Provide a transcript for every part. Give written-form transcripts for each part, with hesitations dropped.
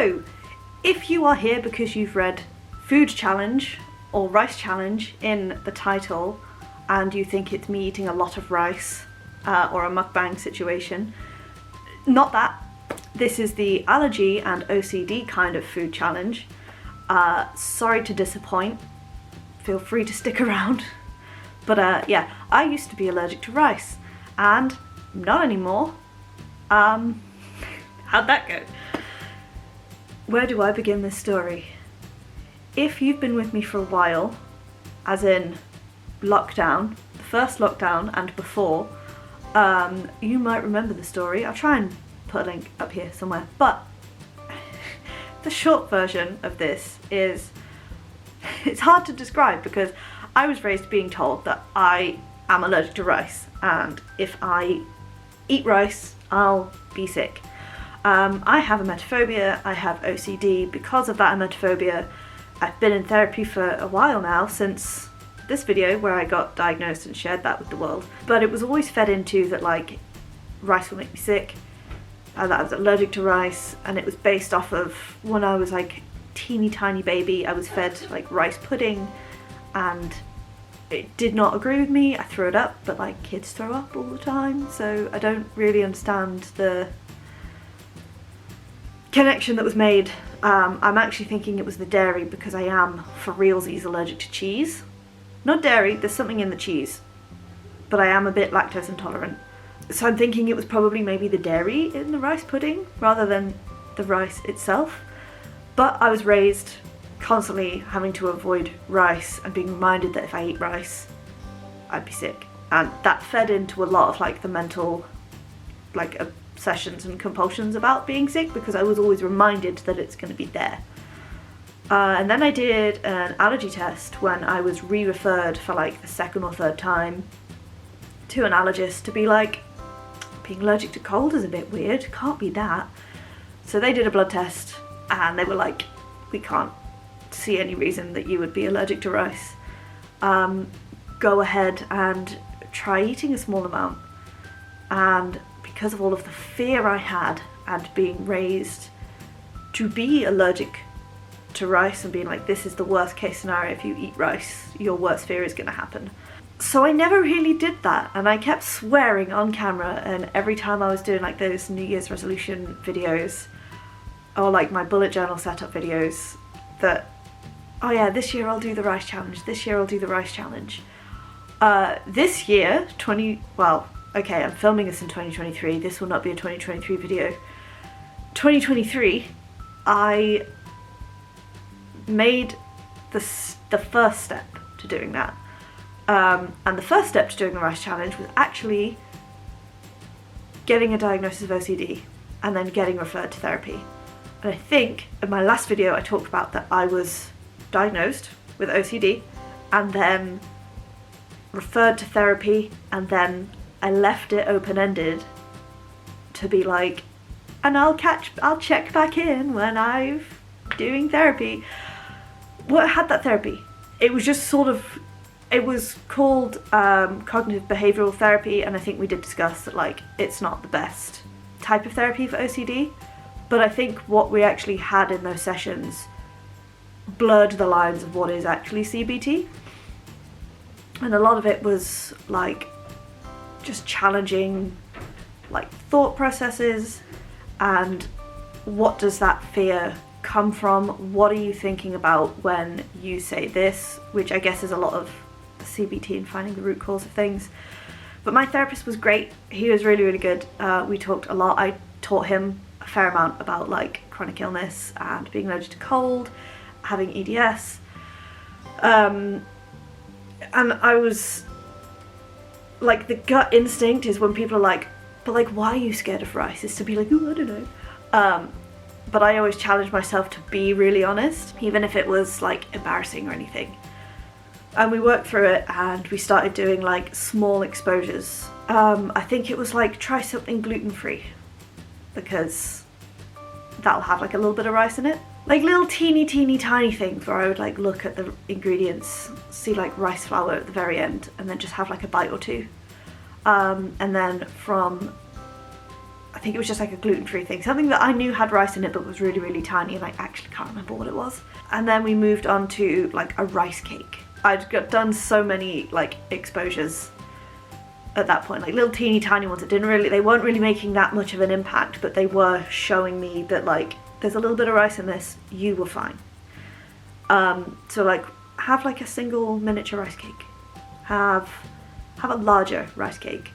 So, if you are here because you've read food challenge or rice challenge in the title and you think it's me eating a lot of rice or a mukbang situation, not that. This is the allergy and OCD kind of food challenge. Sorry to disappoint. Feel free to stick around. But yeah, I used to be allergic to rice and not anymore. How'd that go? Where do I begin this story? If you've been with me for a while, as in lockdown, the first lockdown and before, you might remember the story. I'll try and put a link up here somewhere. But the short version of this is, it's hard to describe because I was raised being told that I am allergic to rice, and if I eat rice, I'll be sick. I have emetophobia, I have OCD. Because of that emetophobia, I've been in therapy for a while now, since this video where I got diagnosed and shared that with the world. But it was always fed into that like rice will make me sick, and that I was allergic to rice, and it was based off of when I was like teeny tiny baby, I was fed like rice pudding and it did not agree with me. I threw it up, but like kids throw up all the time, so I don't really understand the connection that was made. I'm actually thinking it was the dairy because I am for realsies allergic to cheese. Not dairy, there's something in the cheese, but I am a bit lactose intolerant. So I'm thinking it was probably maybe the dairy in the rice pudding rather than the rice itself. But I was raised constantly having to avoid rice and being reminded that if I eat rice, I'd be sick. And that fed into a lot of like the mental like obsessions and compulsions about being sick because I was always reminded that it's going to be there. And then I did an allergy test when I was re-referred for like the second or third time to an allergist to be like, being allergic to cold is a bit weird, can't be that. So they did a blood test and they were like, we can't see any reason that you would be allergic to rice. Go ahead and try eating a small amount. And because of all of the fear I had and being raised to be allergic to rice and being like, this is the worst case scenario, if you eat rice, your worst fear is going to happen. So I never really did that, and I kept swearing on camera, and every time I was doing like those New Year's resolution videos or like my bullet journal setup videos that, oh yeah, this year I'll do the rice challenge, this year I'll do the rice challenge. This year, okay, I'm filming this in 2023, this will not be a 2023 video. 2023, I made the first step to doing that. And the first step to doing the rice challenge was actually getting a diagnosis of OCD and then getting referred to therapy. And I think in my last video I talked about that I was diagnosed with OCD and then referred to therapy, and then I left it open-ended to be like, and I'll check back in when I'm doing therapy. What had that therapy? It was just sort of, it was called cognitive behavioural therapy, and I think we did discuss that like it's not the best type of therapy for OCD, but I think what we actually had in those sessions blurred the lines of what is actually CBT, and a lot of it was like just challenging like thought processes and what does that fear come from, what are you thinking about when you say this, which I guess is a lot of the CBT and finding the root cause of things. But my therapist was great, he was really, really good. We talked a lot. I taught him a fair amount about like chronic illness and being allergic to cold, having EDS, and I was like, the gut instinct is when people are like, but like why are you scared of rice, is to be like, oh, I don't know. But I always challenged myself to be really honest, even if it was like embarrassing or anything. And we worked through it and we started doing like small exposures. I think it was like, try something gluten-free because that'll have like a little bit of rice in it. Like little teeny tiny things where I would like look at the ingredients, see like rice flour at the very end, and then just have like a bite or two. And then from I think it was just like a gluten-free thing, something that I knew had rice in it but was really, really tiny, and I actually can't remember what it was. And then we moved on to like a rice cake. I'd done so many like exposures at that point, like little teeny tiny ones that they weren't really making that much of an impact, but they were showing me that like there's a little bit of rice in this, you were fine. So like have like a single miniature rice cake, have a larger rice cake,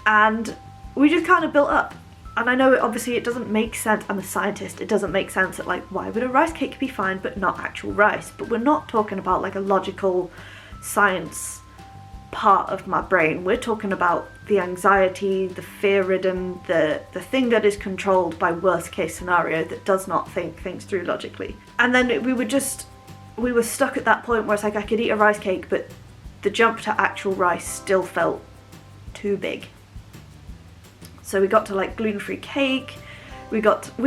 and we just kind of built up. And I know obviously it doesn't make sense, I'm a scientist, it doesn't make sense that like why would a rice cake be fine but not actual rice, but we're not talking about like a logical science part of my brain. We're talking about the anxiety, the fear-ridden, the thing that is controlled by worst case scenario, that does not think things through logically. And then we were stuck at that point where it's like I could eat a rice cake, but the jump to actual rice still felt too big. So we got to like gluten-free cake. We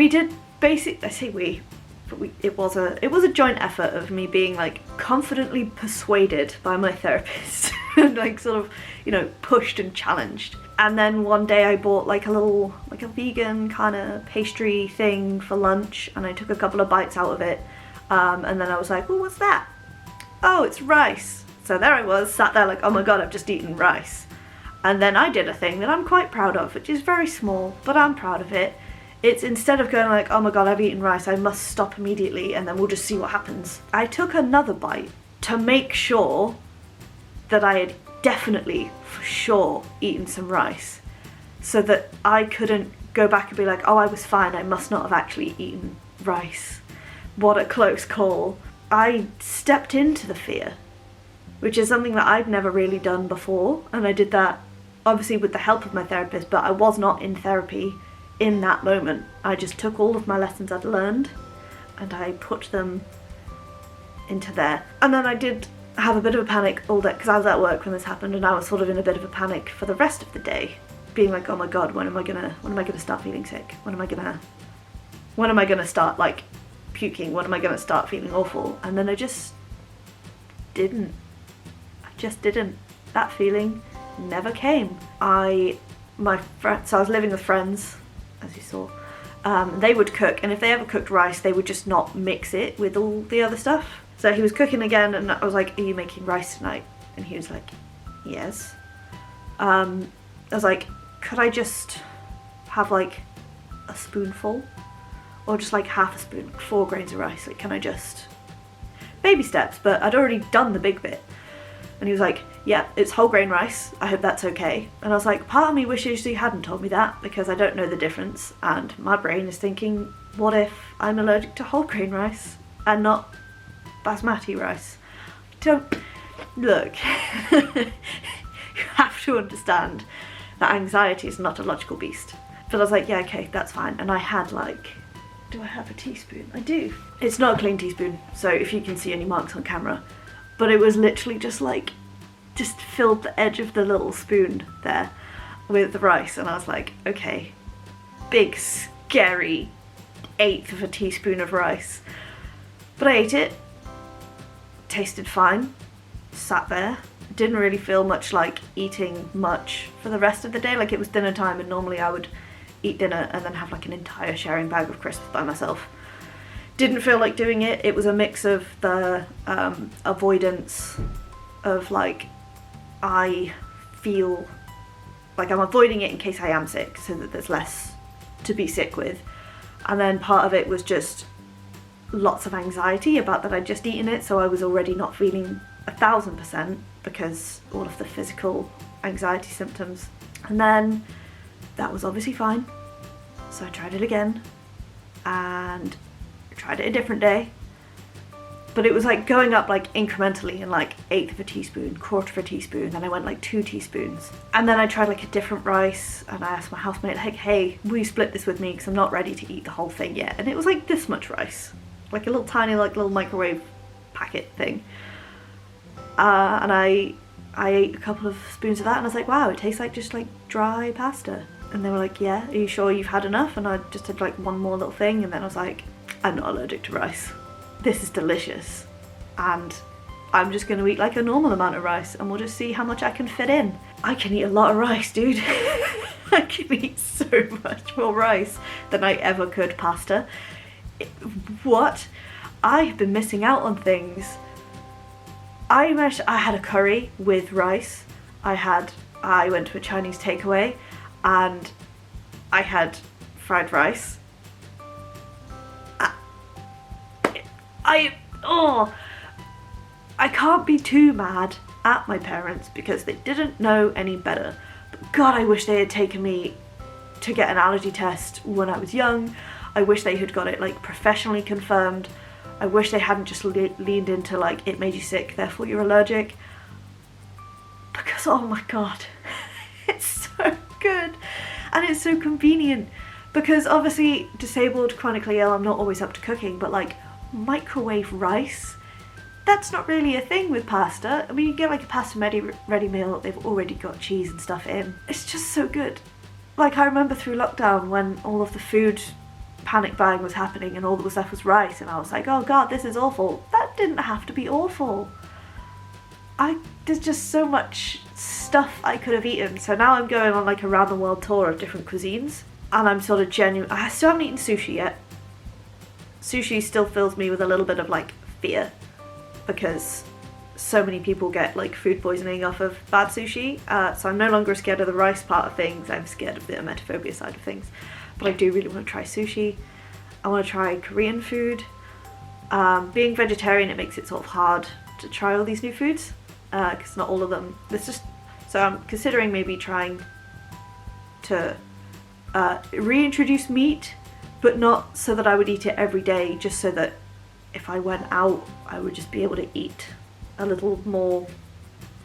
did basic, I say we, but it was a joint effort of me being like confidently persuaded by my therapist and like sort of, you know, pushed and challenged. And then one day I bought like a vegan kind of pastry thing for lunch, and I took a couple of bites out of it, and then I was like, well, what's that? Oh, it's rice. So there I was, sat there like, oh my god, I've just eaten rice. And then I did a thing that I'm quite proud of, which is very small, but I'm proud of it. It's instead of going like, oh my god, I've eaten rice, I must stop immediately and then we'll just see what happens. I took another bite to make sure that I had definitely, for sure, eaten some rice, so that I couldn't go back and be like, oh, I was fine, I must not have actually eaten rice. What a close call. I stepped into the fear, which is something that I'd never really done before, and I did that obviously with the help of my therapist, but I was not in therapy in that moment. I just took all of my lessons I'd learned and I put them into there. And then I did have a bit of a panic all day, because I was at work when this happened, and I was sort of in a bit of a panic for the rest of the day, being like, oh my god, when am I gonna start feeling sick? When am I gonna start like puking? When am I gonna start feeling awful? And then I just didn't. That feeling never came. So I was living with friends, as you saw. They would cook, and if they ever cooked rice, they would just not mix it with all the other stuff. So he was cooking again, and I was like, are you making rice tonight? And he was like, yes. I was like, could I just have like a spoonful? Or just like half a spoon, 4 grains of rice? Like, can I just... Baby steps, but I'd already done the big bit. And he was like, yeah, it's whole grain rice, I hope that's okay. And I was like, part of me wishes he hadn't told me that, because I don't know the difference, and my brain is thinking, what if I'm allergic to whole grain rice and not basmati rice? Look, you have to understand that anxiety is not a logical beast. But I was like, yeah, okay, that's fine. And I had like, do I have a teaspoon? I do. It's not a clean teaspoon, so if you can see any marks on camera, but it was literally just filled the edge of the little spoon there with the rice, and I was like, okay, big scary 1/8 of a teaspoon of rice. But I ate it, tasted fine, sat there, didn't really feel much like eating much for the rest of the day. Like, it was dinner time, and normally I would eat dinner and then have like an entire sharing bag of crisps by myself. Didn't feel like doing it. It was a mix of the avoidance of like, I feel like I'm avoiding it in case I am sick, so that there's less to be sick with. And then part of it was just lots of anxiety about that I'd just eaten it, so I was already not feeling 1000% because all of the physical anxiety symptoms. And then that was obviously fine, so I tried it again and tried it a different day, but it was like going up like incrementally, in like 1/8 of a teaspoon, 1/4 of a teaspoon, then I went like 2 teaspoons, and then I tried like a different rice, and I asked my housemate like, hey, will you split this with me, because I'm not ready to eat the whole thing yet. And it was like this much rice, like a little tiny like little microwave packet thing, and I ate a couple of spoons of that, and I was like, wow, it tastes like just like dry pasta. And they were like, yeah, are you sure you've had enough? And I just had like one more little thing, and then I was like, I'm not allergic to rice. This is delicious. And I'm just going to eat like a normal amount of rice, and we'll just see how much I can fit in. I can eat a lot of rice, dude. I can eat so much more rice than I ever could pasta. What? I have been missing out on things. I had a curry with rice. I went to a Chinese takeaway and I had fried rice. I can't be too mad at my parents because they didn't know any better. But God, I wish they had taken me to get an allergy test when I was young. I wish they had got it like professionally confirmed. I wish they hadn't just leaned into like, it made you sick, therefore you're allergic. Because oh my God, it's so good and it's so convenient. Because obviously disabled, chronically ill, I'm not always up to cooking, but like microwave rice, that's not really a thing with pasta. I mean, you get like a pasta ready meal, they've already got cheese and stuff in. It's just so good. Like I remember through lockdown when all of the food panic buying was happening and all that was left was rice, and I was like, oh God, this is awful. That didn't have to be awful. There's just so much stuff I could have eaten. So now I'm going on like a round the world tour of different cuisines, and I'm sort of I still haven't eaten sushi yet. Sushi still fills me with a little bit of like fear because so many people get like food poisoning off of bad sushi. So I'm no longer scared of the rice part of things. I'm scared of the emetophobia side of things. But I do really want to try sushi. I want to try Korean food. Being vegetarian, it makes it sort of hard to try all these new foods because not all of them. So I'm considering maybe trying to reintroduce meat, but not so that I would eat it every day, just so that if I went out, I would just be able to eat a little more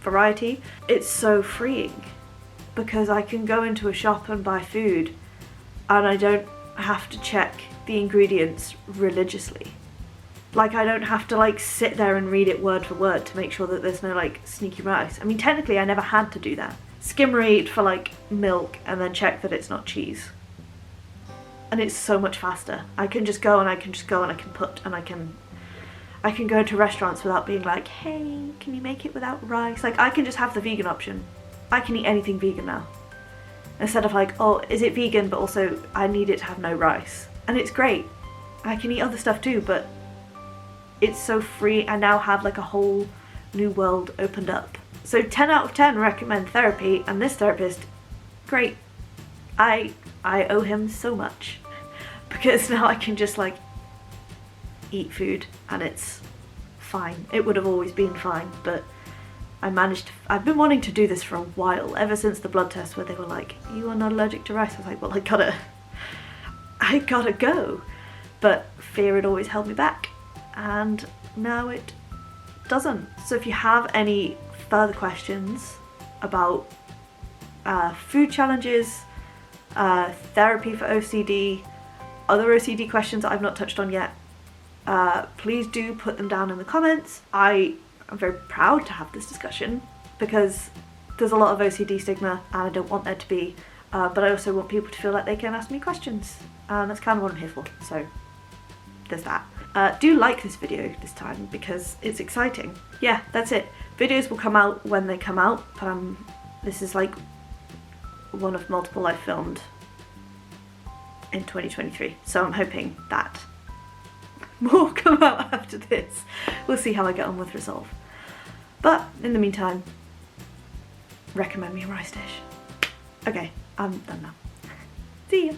variety. It's so freeing because I can go into a shop and buy food and I don't have to check the ingredients religiously. Like I don't have to like sit there and read it word for word to make sure that there's no like sneaky rice. I mean, technically I never had to do that. Skim read for like milk and then check that it's not cheese. And it's so much faster. I can just go and I can go into restaurants without being like, hey, can you make it without rice? Like I can just have the vegan option. I can eat anything vegan now. Instead of like, oh, is it vegan, but also I need it to have no rice. And it's great. I can eat other stuff too, but it's so free. I now have like a whole new world opened up. So 10 out of 10 recommend therapy, and this therapist, great. I owe him so much because now I can just like eat food and it's fine. It would have always been fine, but I've been wanting to do this for a while, ever since the blood test where they were like, you are not allergic to rice. I was like, well, I gotta go. But fear had always held me back and now it doesn't. So if you have any further questions about food challenges, therapy for OCD, other OCD questions that I've not touched on yet, please do put them down in the comments. I'm very proud to have this discussion because there's a lot of OCD stigma and I don't want there to be, but I also want people to feel like they can ask me questions, and that's kind of what I'm here for, so there's that. Do like this video this time because it's exciting. Yeah, that's it. Videos will come out when they come out, but this is like one of multiple I've filmed in 2023, so I'm hoping that more come out after this. We'll see how I get on with Resolve. But in the meantime, recommend me a rice dish. Okay, I'm done now. See ya.